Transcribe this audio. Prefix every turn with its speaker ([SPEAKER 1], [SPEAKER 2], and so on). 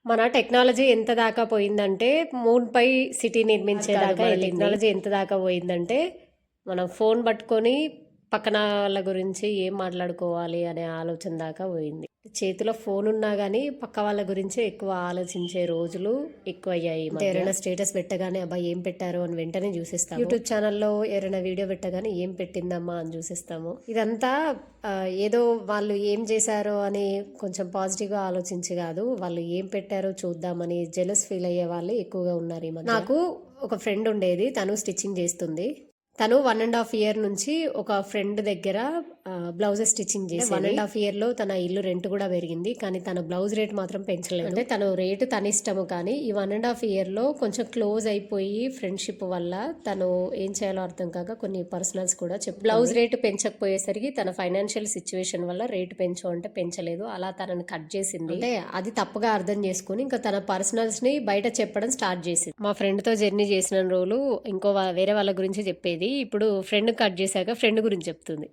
[SPEAKER 1] మన టెక్నాలజీ ఎంత దాకా పోయిందంటే మూన్‌పై సిటీ నిర్మించేదాకా
[SPEAKER 2] మన
[SPEAKER 1] ఎళ్ళింది. టెక్నాలజీ ఎంత దాకా పోయిందంటే మనం ఫోన్ పట్టుకొని పక్కన వాళ్ళ గురించి ఏం మాట్లాడుకోవాలి అనే ఆలోచన దాకా పోయింది. చేతిలో ఫోన్ ఉన్నా గానీ పక్క వాళ్ళ గురించే ఎక్కువ ఆలోచించే రోజులు ఎక్కువయ్యాయి ఈ మధ్య. ఎవరైనా స్టేటస్ పెట్టగానే అబ్బా ఏం పెట్టారు అని వెంటనే చూసేస్తాము. యూట్యూబ్ ఛానల్లో ఎవరైనా వీడియో పెట్టగానే ఏం పెట్టిందమ్మా అని చూసేస్తాము. ఇదంతా ఏదో వాళ్ళు ఏం చేశారో అని కొంచెం పాజిటివ్గా ఆలోచించి కాదు, వాళ్ళు ఏం పెట్టారో చూద్దామని జెలస్ ఫీల్ అయ్యే వాళ్ళు ఎక్కువగా ఉన్నారు ఈ మధ్య. నాకు ఒక ఫ్రెండ్ ఉండేది, తను స్టిచ్చింగ్ చేస్తుంది. తను 1.5 ఇయర్ నుంచి ఒక ఫ్రెండ్ దగ్గర బ్లౌజెస్ స్టిచ్చింగ్ చేసి 1.5 ఇయర్లో తన ఇల్లు రెంట్ కూడా పెరిగింది, కానీ తన బ్లౌజ్ రేట్ మాత్రం పెంచలేదు. అంటే తను రేటు తన ఇష్టము, కానీ ఈ 1.5 ఇయర్లో కొంచెం క్లోజ్ అయిపోయి ఫ్రెండ్షిప్ వల్ల తను ఏం చేయాలో అర్థం కాక కొన్ని పర్సనల్స్ కూడా బ్లౌజ్ రేటు పెంచకపోయేసరికి తన ఫైనాన్షియల్ సిచ్యువేషన్ వల్ల రేటు పెంచు అంటే పెంచలేదు, అలా తనని కట్ చేసింది. అంటే అది తప్పుగా అర్థం చేసుకుని ఇంకా తన పర్సనల్స్ ని బయట చెప్పడం స్టార్ట్ చేసింది. మా ఫ్రెండ్ తో జర్నీ చేసిన రోజులు వేరే వాళ్ళ గురించి చెప్పేది, ఇప్పుడు ఫ్రెండ్ కట్ చేశాక ఫ్రెండ్ గురించి చెప్తుంది.